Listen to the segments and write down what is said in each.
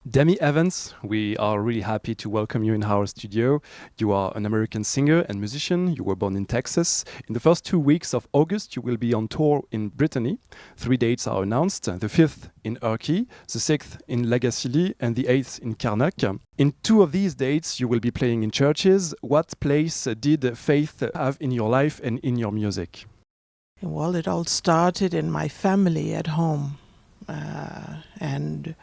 Demi Evans, we are really happy to welcome you in our studio. You are an American singer and musician. You were born in Texas. In the first 2 weeks of August, you will be on tour in Brittany. 3 dates are announced, the 5th in Urquy, the 6th in Lagacilly, and the 8th in Karnak. In 2 of these dates, you will be playing in churches. What place did faith have in your life and in your music? Well, it all started in my family at home. And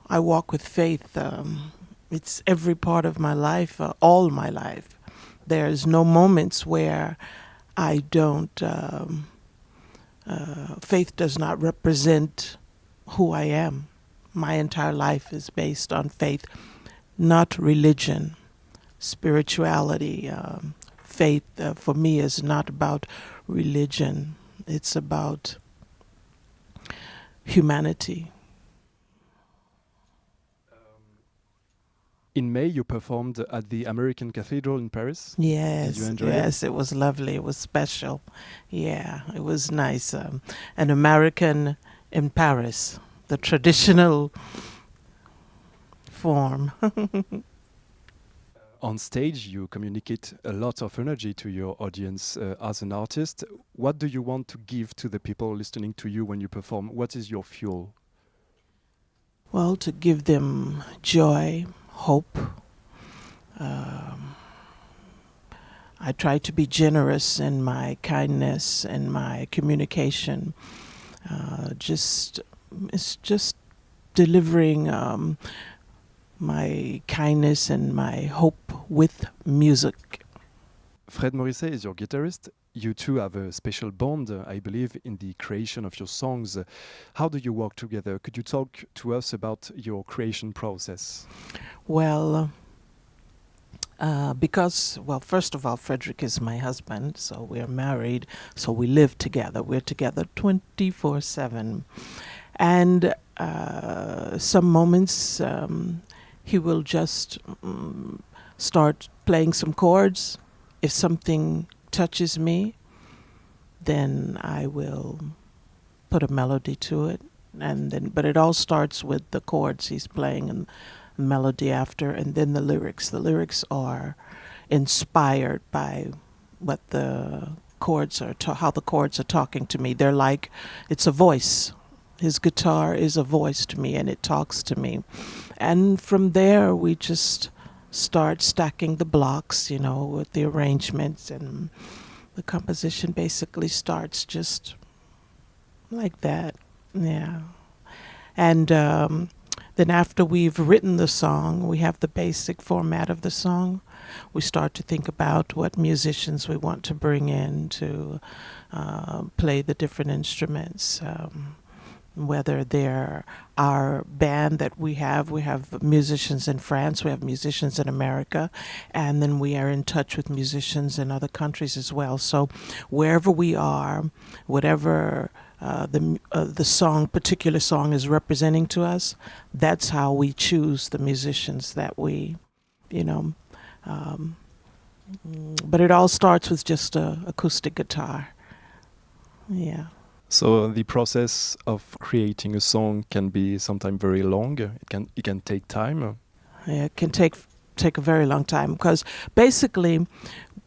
I walk with faith. It's every part of my life, all my life. There's no moments where I don't, faith does not represent who I am. My entire life is based on faith, not religion. Spirituality, faith for me is not about religion. It's about humanity. In May, you performed at the American Cathedral in Paris. Yes, Did you enjoy it? yes, it was lovely. It was special. Yeah, it was nice. An American in Paris, the traditional form. On stage, you communicate a lot of energy to your audience as an artist. What do you want to give to the people listening to you when you perform? What is your fuel? Well, to give them joy, hope. I try to be generous in my kindness and my communication. It's just delivering my kindness and my hope with music. Fred Morisset is your guitarist. You two have a special bond, I believe, in the creation of your songs. How do you work together? Could you talk to us about your creation process? Well, because, first of all, Frederick is my husband, so we're married, so we live together. We're together 24/7. And some moments he will just start playing some chords. If something touches me, then I will put a melody to it. But it all starts with the chords he's playing and melody after, and then the lyrics. The lyrics are inspired by what the chords are, how the chords are talking to me. They're like, it's a voice. His guitar is a voice to me, and it talks to me. And from there, we just start stacking the blocks, with the arrangements, and the composition basically starts just like that. Yeah. And then after we've written the song, we have the basic format of the song. We start to think about what musicians we want to bring in to play the different instruments. Whether they're our band that we have musicians in France, we have musicians in America, and then we are in touch with musicians in other countries as well. So wherever we are, whatever the particular song is representing to us, that's how we choose the musicians that we, but it all starts with just a acoustic guitar. Yeah. So the process of creating a song can be sometimes very long. It can take time. Yeah, it can take a very long time, because basically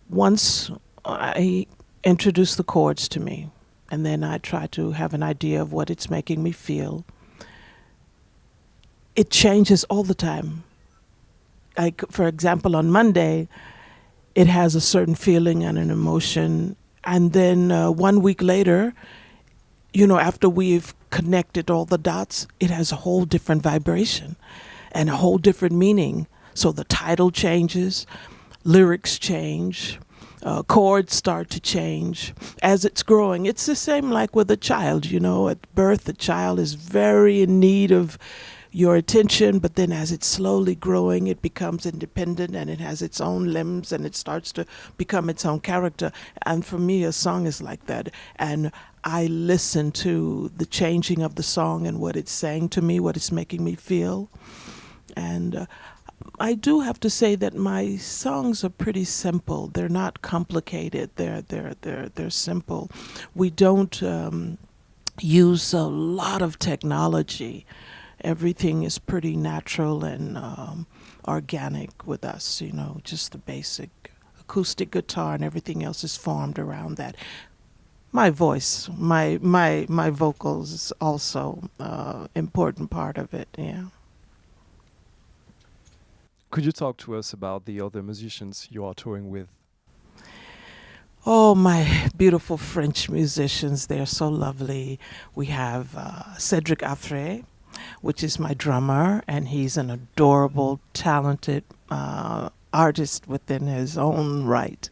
once I introduce the chords to me, and then I try to have an idea of what it's making me feel, it changes all the time. Like, for example, on Monday, it has a certain feeling and an emotion, and then 1 week later, after we've connected all the dots, it has a whole different vibration and a whole different meaning. So the title changes, lyrics change, chords start to change as it's growing. It's the same like with a child, at birth, the child is very in need of your attention, but then as it's slowly growing, it becomes independent and it has its own limbs and it starts to become its own character. And for me, a song is like that. And I listen to the changing of the song and what it's saying to me, what it's making me feel. And I do have to say that my songs are pretty simple. They're not complicated. They're simple. We don't use a lot of technology. everything is pretty natural and organic with us, you know, just the basic acoustic guitar and everything else is formed around that. My voice, my vocals is also important part of it, yeah. Could you talk to us about the other musicians you are touring with? Oh, my beautiful French musicians, they're so lovely. We have Cedric Affray, which is my drummer, and he's an adorable, talented artist within his own right.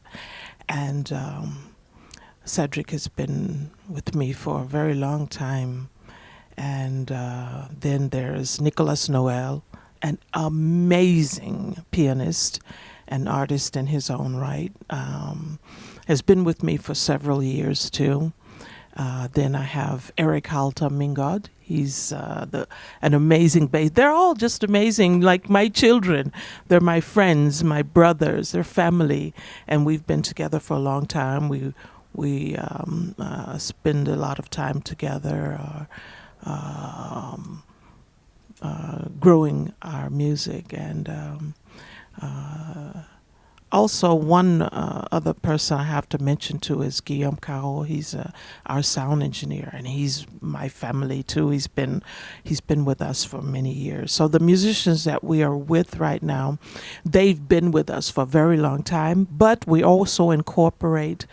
And Cedric has been with me for a very long time. And then there's Nicolas Noel, an amazing pianist and artist in his own right. Has been with me for several years too. Then I have Eric Halta Mingod. He's an amazing bass. They're all just amazing, like my children. They're my friends, my brothers, they're family, and we've been together for a long time. We spend a lot of time together, growing our music, and also one other person I have to mention too is Guillaume Caro. He's our sound engineer, and he's my family too. He's been with us for many years. So the musicians that we are with right now, they've been with us for a very long time, but we also incorporate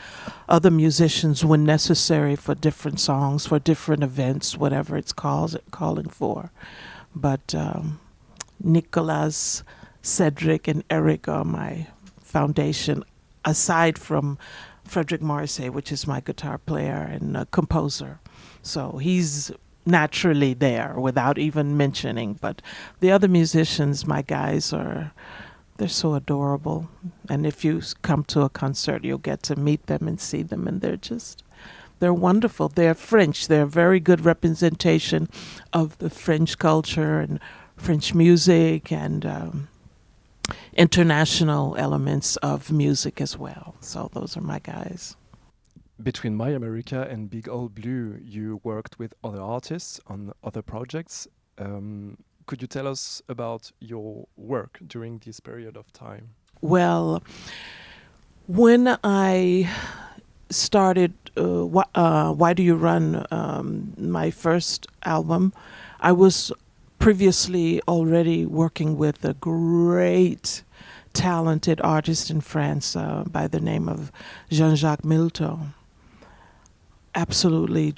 other musicians when necessary for different songs, for different events, whatever it's calling for. But Nicolas, Cedric, and Eric are my foundation, aside from Frederic Morrissey, which is my guitar player and composer. So he's naturally there without even mentioning. But the other musicians, my guys, they're so adorable. And if you come to a concert, you'll get to meet them and see them, and they're wonderful. They're French. They're a very good representation of the French culture and French music and international elements of music as well. So those are my guys. Between My America and Big Old Blue, you worked with other artists on other projects. Could you tell us about your work during this period of time? Well, when I started Why Do You Run, my first album, I was previously already working with a great, talented artist in France by the name of Jean-Jacques Milteau. Absolutely,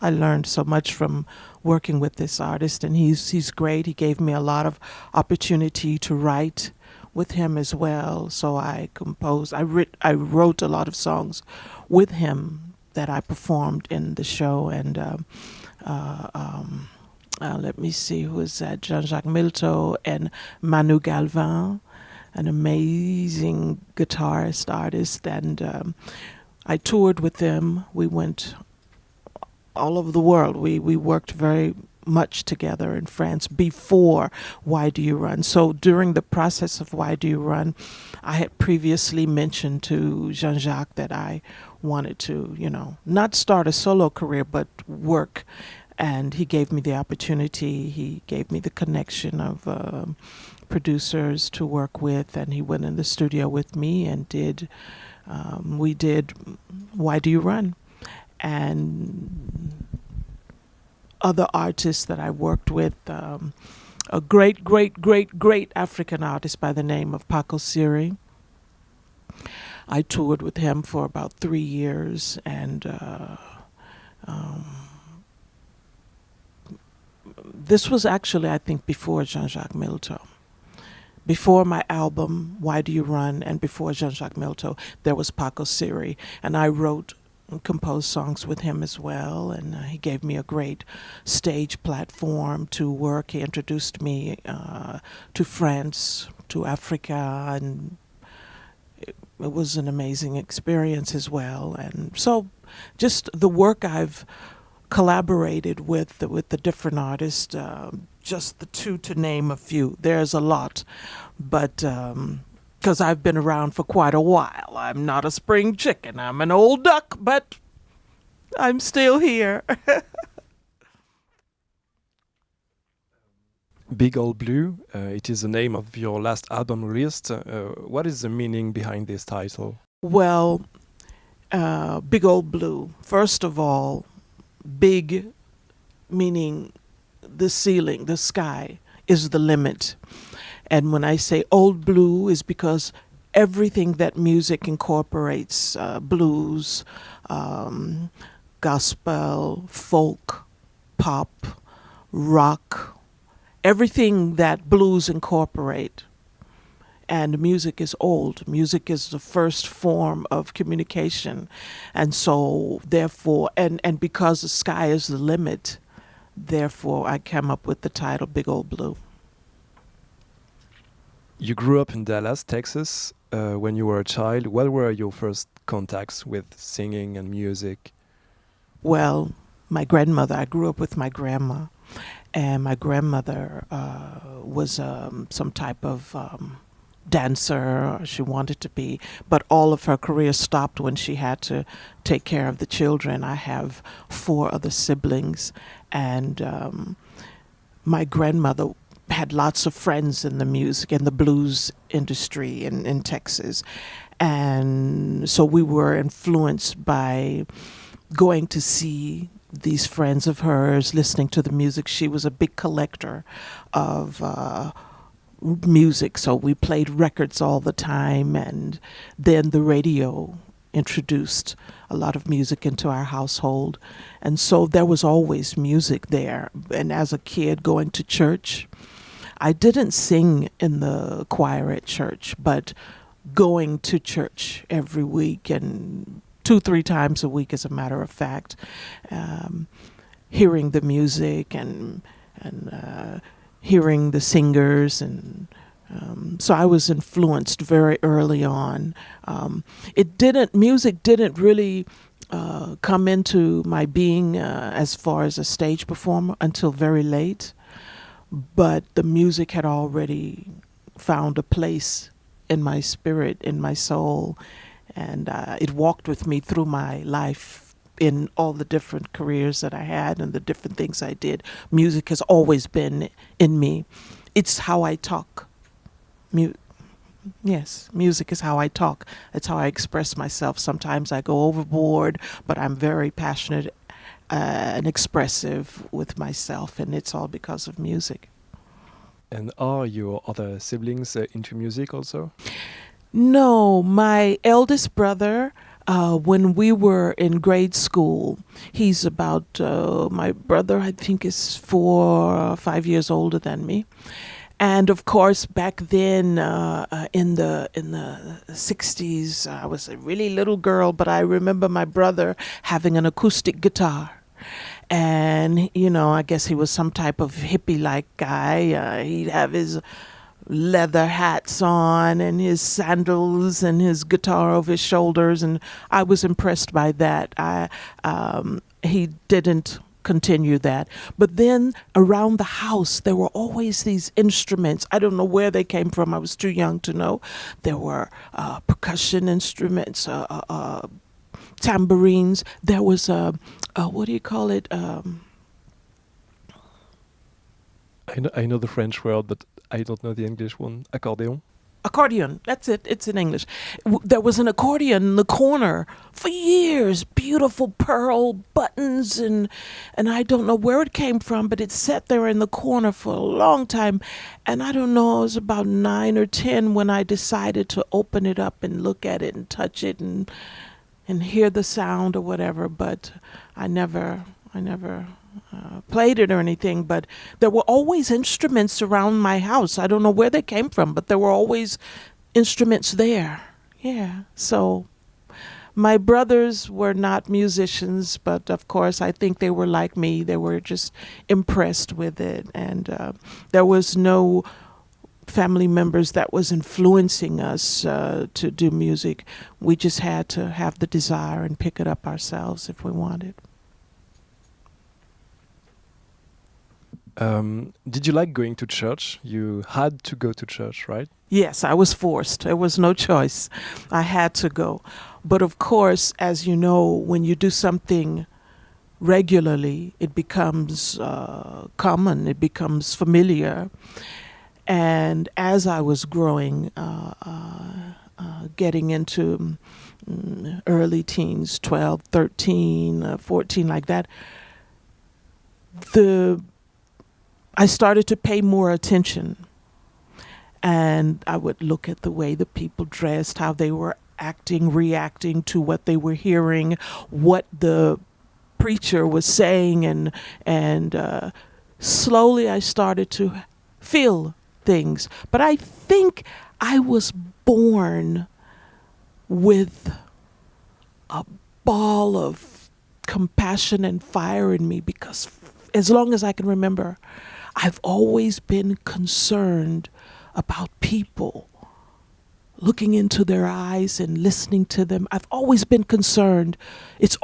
I learned so much from working with this artist, and he's great. He gave me a lot of opportunity to write with him as well. So I wrote a lot of songs with him that I performed in the show, and let me see, who is that? Jean-Jacques Milteau and Manu Galvin, an amazing guitarist, artist. And I toured with them. We went all over the world. We worked very much together in France before Why Do You Run. So during the process of Why Do You Run, I had previously mentioned to Jean-Jacques that I wanted to, not start a solo career, but work. And he gave me the opportunity. He gave me the connection of producers to work with, and he went in the studio with me and we did Why Do You Run? And other artists that I worked with, a great, great, great, great African artist by the name of Paco Siri. I toured with him for about 3 years, and this was actually, I think, before Jean-Jacques Milteau. Before my album, Why Do You Run, and before Jean-Jacques Milteau, there was Paco Siri, and I wrote and composed songs with him as well, and he gave me a great stage platform to work. He introduced me to France, to Africa, and it was an amazing experience as well. And so just the work I've collaborated with the different artists, just the two to name a few. There's a lot, but because I've been around for quite a while. I'm not a spring chicken. I'm an old duck, but I'm still here. Big Old Blue, it is the name of your last album released. What is the meaning behind this title? Well, Big Old Blue. First of all, big meaning the ceiling, the sky is the limit. And when I say old blue is because everything that music incorporates, blues, gospel, folk, pop, rock, everything that blues incorporate. And music is old. Music is the first form of communication. And so therefore, and because the sky is the limit, therefore I came up with the title Big Old Blue. You grew up in Dallas, Texas. When you were a child, what were your first contacts with singing and music? Well, my grandmother, I grew up with my grandma, and my grandmother was some type of dancer, she wanted to be, but all of her career stopped when she had to take care of the children. I have 4 other siblings, and my grandmother had lots of friends in the music and the blues industry in Texas. And so we were influenced by going to see these friends of hers, listening to the music. She was a big collector of music, so we played records all the time, and then the radio introduced a lot of music into our household, and so there was always music there. And as a kid going to church, I didn't sing in the choir at church, but going to church every week, and 2-3 times a week as a matter of fact, hearing the music and hearing the singers, and so I was influenced very early on. Music didn't really come into my being as far as a stage performer until very late, but the music had already found a place in my spirit, in my soul, and it walked with me through my life in all the different careers that I had and the different things I did. Music has always been in me. It's how I talk. Yes, music is how I talk. It's how I express myself. Sometimes I go overboard, but I'm very passionate and expressive with myself, and it's all because of music. And are your other siblings into music also? No, my eldest brother, when we were in grade school, he's about, my brother I think is 4 or 5 years older than me. And of course, back then in the 60s, I was a really little girl, but I remember my brother having an acoustic guitar. And, you know, I guess he was some type of hippie-like guy. He'd have his leather hats on and his sandals and his guitar over his shoulders, and I was impressed by that. He didn't continue that, but then around the house there were always these instruments. I don't know where they came from. I was too young to know. There were percussion instruments, tambourines. There was what do you call it? I know the French word, but I don't know the English one. Accordion. Accordion, that's it. It's in English. There was an accordion in the corner for years. Beautiful pearl buttons, and I don't know where it came from, but it sat there in the corner for a long time. And I don't know, I was about 9 or 10 when I decided to open it up and look at it and touch it and hear the sound or whatever. But I never played it or anything, but there were always instruments around my house. I don't know where they came from, but there were always instruments there. Yeah. So my brothers were not musicians, but of course I think they were like me. They were just impressed with it, and there was no family members that was influencing us to do music. We just had to have the desire and pick it up ourselves if we wanted. Did you like going to church? You had to go to church, right? Yes, I was forced. There was no choice. I had to go. But of course, as you know, when you do something regularly, it becomes common, it becomes familiar. And as I was growing, getting into early teens, 12, 13, 14, like that, I started to pay more attention. And I would look at the way the people dressed, how they were acting, reacting to what they were hearing, what the preacher was saying, and slowly I started to feel things. But I think I was born with a ball of compassion and fire in me, because as long as I can remember, I've always been concerned about people, looking into their eyes and listening to them. I've always been concerned. It's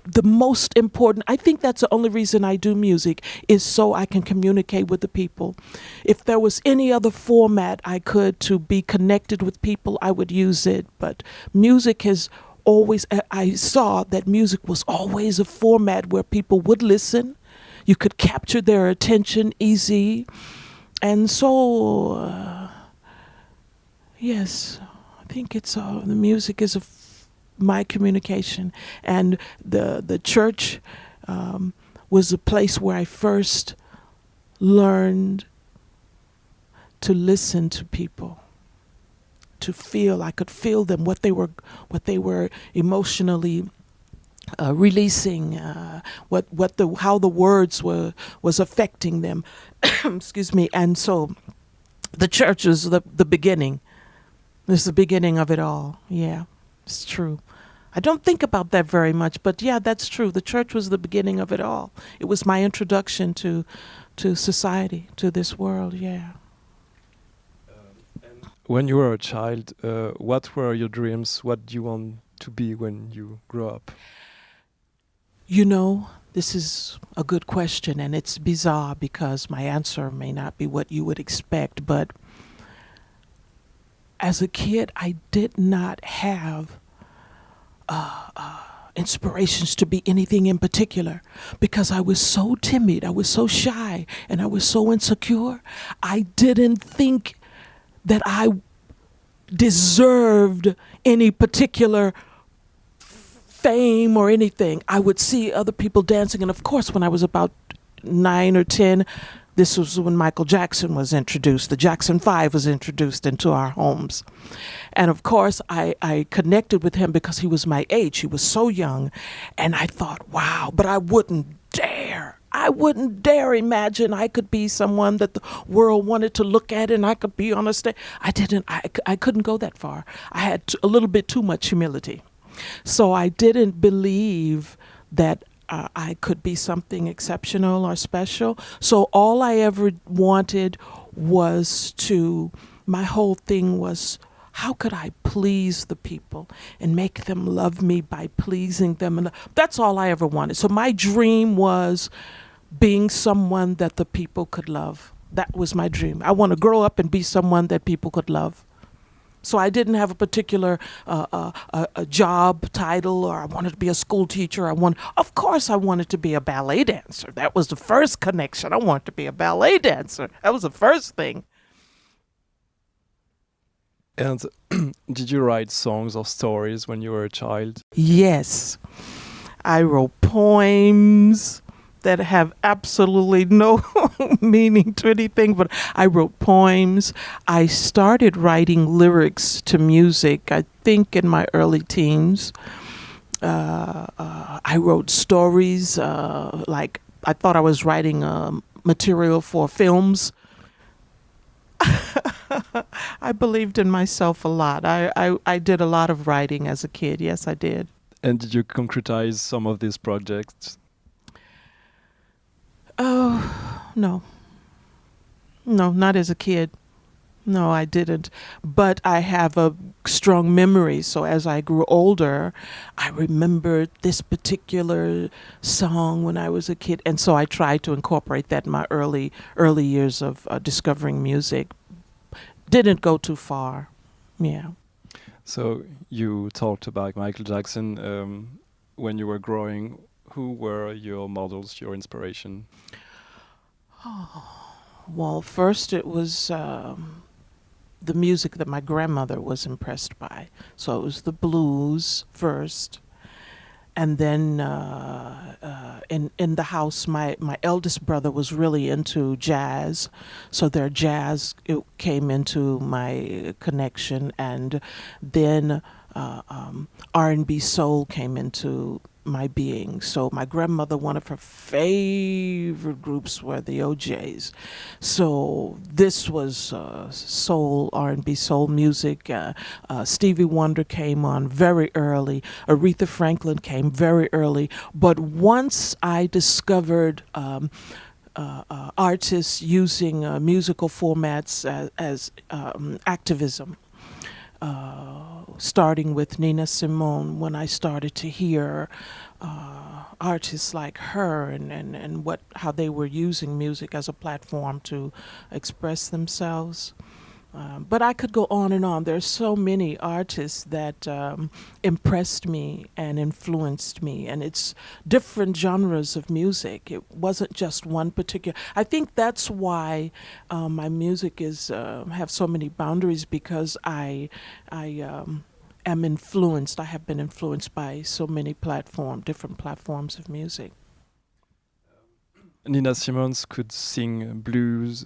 the most important. I think that's the only reason I do music, is so I can communicate with the people. If there was any other format I could to be connected with people, I would use it. But music has always, I saw that music was always a format where people would listen. You could capture their attention easy. And so, yes, I think it's the music is my communication. And the church was a place where I first learned to listen to people, to feel. I could feel them, what they were emotionally releasing, how the words was affecting them. Excuse me. And so the church is the beginning. It's the beginning of it all. Yeah, it's true. I don't think about that very much, but yeah, that's true. The church was the beginning of it all. It was my introduction to society, to this world. Yeah. When you were a child, what were your dreams? What do you want to be when you grow up? You know, this is a good question, and it's bizarre because my answer may not be what you would expect, but as a kid, I did not have inspirations to be anything in particular, because I was so timid, I was so shy, and I was so insecure. I didn't think that I deserved any particular fame or anything. I would see other people dancing, and of course when I was about 9 or 10, this was when Michael Jackson was introduced. The Jackson 5 was introduced into our homes. And of course I connected with him because he was my age. He was so young, and I thought, wow, but I wouldn't dare imagine I could be someone that the world wanted to look at, and I could be on a stage. I couldn't go that far. I had a little bit too much humility. So I didn't believe that I could be something exceptional or special. So all I ever wanted was my whole thing was, how could I please the people and make them love me by pleasing them? And that's all I ever wanted. So my dream was being someone that the people could love. That was my dream. I want to grow up and be someone that people could love. So I didn't have a particular a job title, or I wanted to be a school teacher. Of course I wanted to be a ballet dancer. That was the first connection. I wanted to be a ballet dancer. That was the first thing. And did you write songs or stories when you were a child? Yes. I wrote poems that have absolutely no meaning to anything, but I wrote poems. I started writing lyrics to music, I think, in my early teens. I wrote stories, like I thought I was writing material for films. I believed in myself a lot. I did a lot of writing as a kid. Yes, I did. And did you concretize some of these projects? Oh, no. No, not as a kid. No, I didn't. But I have a strong memory. So as I grew older, I remembered this particular song when I was a kid. And so I tried to incorporate that in my early years of discovering music. Didn't go too far. Yeah. So you talked about Michael Jackson when you were growing. Who were your models, your inspiration? Well, first it was the music that my grandmother was impressed by. So it was the blues first. And then in the house, my eldest brother was really into jazz, so their jazz it came into my connection, and then R&B soul came into my being. So my grandmother, one of her favorite groups were the OJs. So this was soul, R&B soul music. Stevie Wonder came on very early. Aretha Franklin came very early. But once I discovered artists using musical formats as activism, starting with Nina Simone, when I started to hear artists like her and how they were using music as a platform to express themselves. But I could go on and on. There's so many artists that impressed me and influenced me, and it's different genres of music. It wasn't just one particular. I think that's why my music is have so many boundaries, because I am influenced. I have been influenced by so many different platforms of music. Nina Simons could sing blues,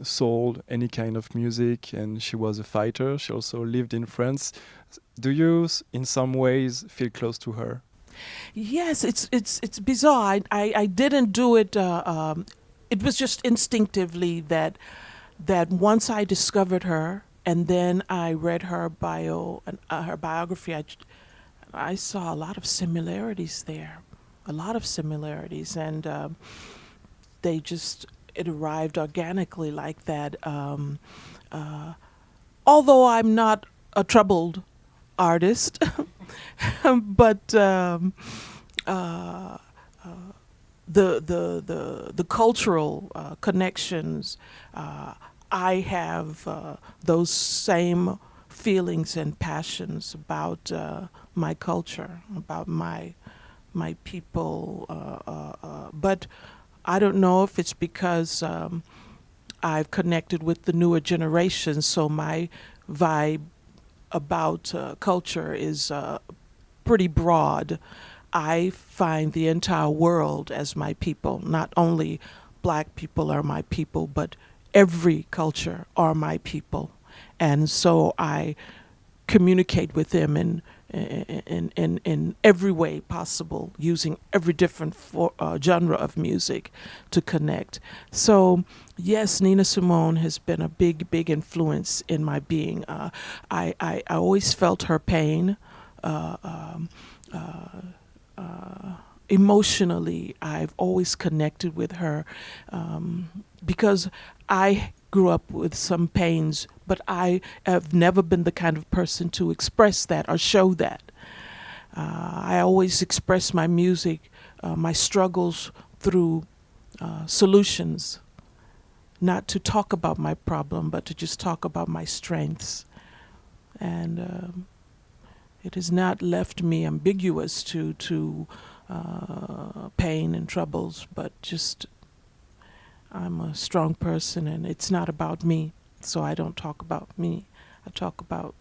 soul, any kind of music, and she was a fighter. She also lived in France. Do you, in some ways, feel close to her? Yes, it's bizarre. I didn't do it. It was just instinctively that once I discovered her, and then I read her her biography. I saw a lot of similarities there, a lot of similarities, and it arrived organically like that. Although I'm not a troubled artist, but the cultural connections, I have those same feelings and passions about my culture, about my people. But I don't know if it's because I've connected with the newer generation, so my vibe about culture is pretty broad. I find the entire world as my people. Not only black people are my people, but every culture are my people. And so I communicate with them in every way possible, using every different genre of music to connect. So yes, Nina Simone has been a big influence in my being. I always felt her pain. Emotionally, I've always connected with her because I grew up with some pains, but I have never been the kind of person to express that or show that. I always express my music, my struggles through solutions, not to talk about my problem, but to just talk about my strengths. And it has not left me ambiguous to pain and troubles, but just I'm a strong person, and it's not about me, so I don't talk about me. I talk about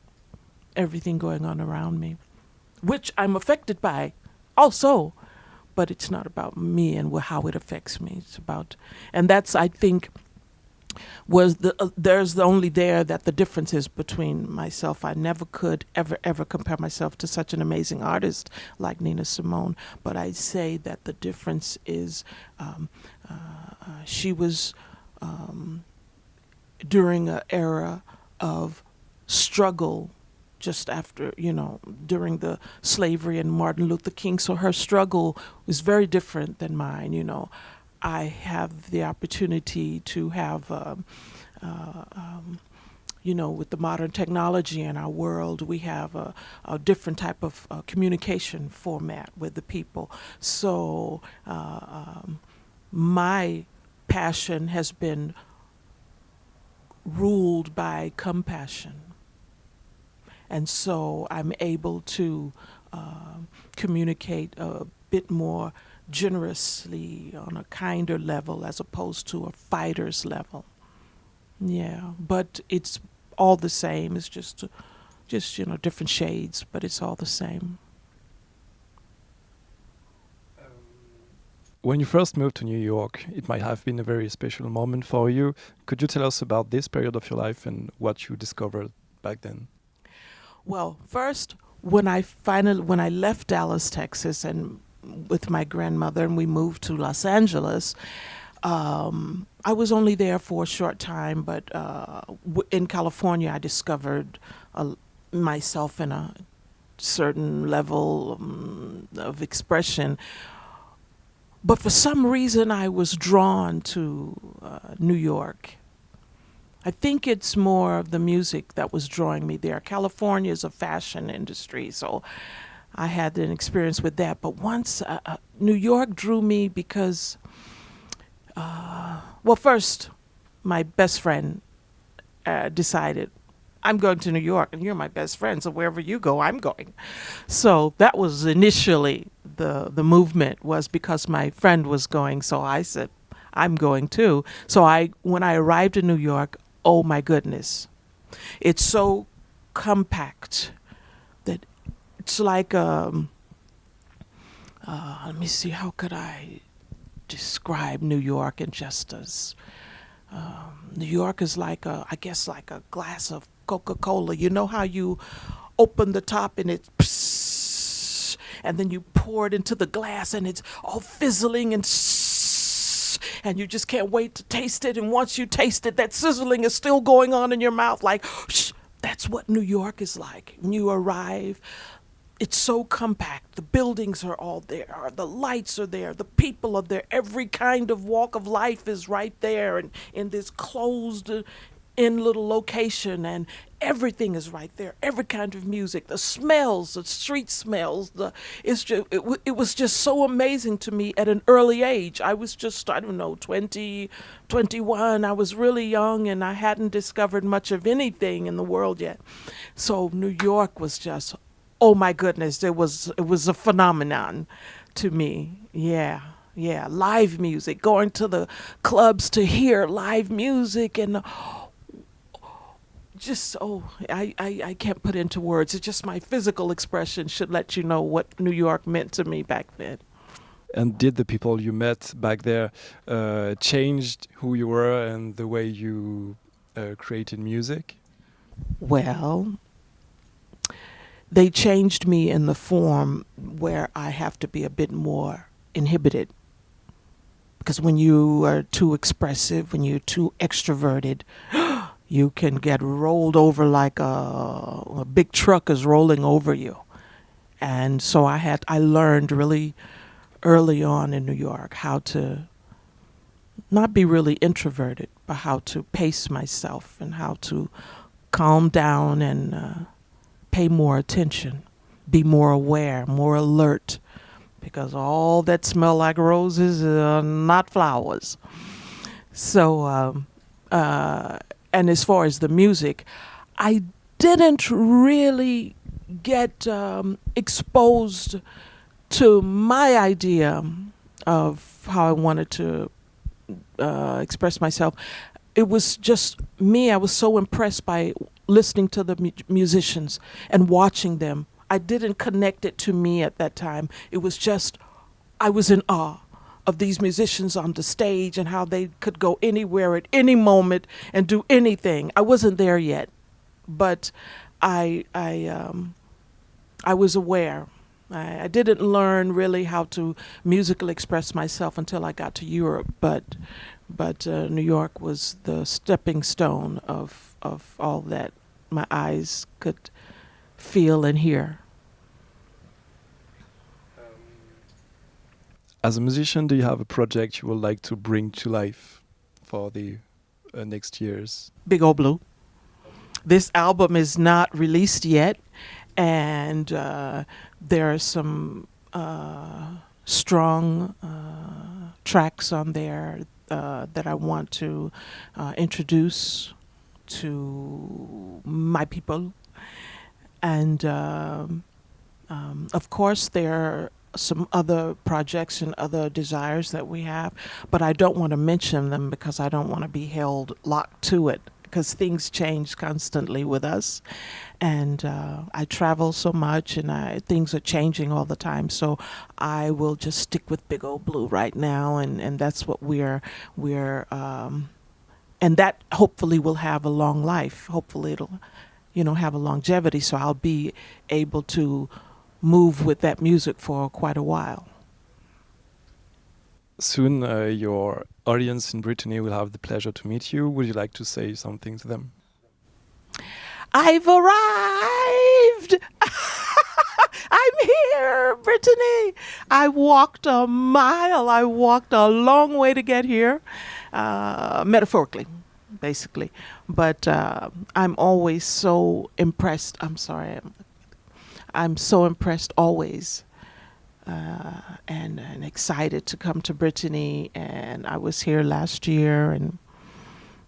everything going on around me, which I'm affected by also, but it's not about me and how it affects me. It's about, and that's, I think, there's the only there that the difference is between myself. I never could ever compare myself to such an amazing artist like Nina Simone, but I say that the difference is she was during an era of struggle, just after, during the slavery and Martin Luther King. So her struggle was very different than mine. I have the opportunity to have, with the modern technology in our world, we have a different type of communication format with the people. So my passion has been ruled by compassion. And so I'm able to communicate a bit more generously on a kinder level as opposed to a fighter's level. Yeah, but it's all the same. It's just different shades, but it's all the same. When you first moved to New York, it might have been a very special moment for you. Could you tell us about this period of your life and what you discovered back then? Well, first, when I left Dallas, Texas, and with my grandmother, and we moved to Los Angeles, I was only there for a short time, but in California, I discovered myself in a certain level of expression. But for some reason, I was drawn to New York. I think it's more of the music that was drawing me there. California is a fashion industry, so I had an experience with that. But once New York drew me because, well, first, my best friend decided, I'm going to New York, and you're my best friend, so wherever you go, I'm going. So that was initially the movement, was because my friend was going, so I said, I'm going too. So when I arrived in New York, oh my goodness, it's so compact that it's like, let me see, how could I describe New York in just as, New York is like I guess like a glass of Coca-Cola. You know how you open the top and it psss, and then you pour it into the glass and it's all fizzling and and you just can't wait to taste it. And once you taste it, that sizzling is still going on in your mouth. Like, that's what New York is like. When you arrive, it's so compact. The buildings are all there. The lights are there. The people are there. Every kind of walk of life is right there, and in this closed in little location, and everything is right there. Every kind of music, the smells, the street smells, it was just so amazing to me at an early age. I was just, I don't know, 20, 21. I was really young, and I hadn't discovered much of anything in the world yet. So New York was just, oh my goodness, it was a phenomenon to me. Yeah. Live music, going to the clubs to hear live music, and just, I can't put into words. It's just my physical expression should let you know what New York meant to me back then. And did the people you met back there changed who you were and the way you created music? Well, they changed me in the form where I have to be a bit more inhibited. Because when you are too expressive, when you're too extroverted, you can get rolled over like a big truck is rolling over you. And so I learned really early on in New York how to not be really introverted, but how to pace myself and how to calm down and pay more attention, be more aware, more alert, because all that smell like roses are not flowers. So, and as far as the music, I didn't really get exposed to my idea of how I wanted to express myself. It was just me. I was so impressed by listening to the musicians and watching them. I didn't connect it to me at that time. It was just, I was in awe of these musicians on the stage and how they could go anywhere at any moment and do anything. I wasn't there yet, but I was aware. I didn't learn really how to musically express myself until I got to Europe, but New York was the stepping stone of all that my eyes could feel and hear. As a musician, do you have a project you would like to bring to life for the next years? Big Old Blue. This album is not released yet, and there are some strong tracks on there that I want to introduce to my people. And Of course, there are some other projects and other desires that we have, but I don't want to mention them because I don't want to be held locked to it because things change constantly with us. And I travel so much and things are changing all the time. So I will just stick with Big Old Blue right now. And that's what and that hopefully will have a long life. Hopefully it'll, have a longevity. So I'll be able to move with that music for quite a while. Soon, your audience in Brittany will have the pleasure to meet you. Would you like to say something to them? I've arrived! I'm here, Brittany! I walked a mile. I walked a long way to get here, metaphorically, basically. But I'm always so impressed. I'm so impressed always and excited to come to Brittany. And I was here last year, and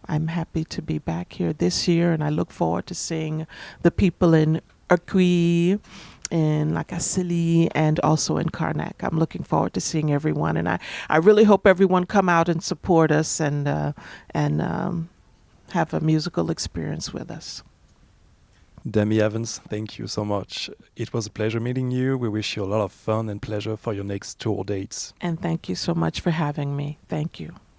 I'm happy to be back here this year. And I look forward to seeing the people in Urquy, in La Casilly, and also in Karnak. I'm looking forward to seeing everyone. And I really hope everyone come out and support us and have a musical experience with us. Demi Evans, thank you so much. It was a pleasure meeting you. We wish you a lot of fun and pleasure for your next tour dates. And thank you so much for having me. Thank you.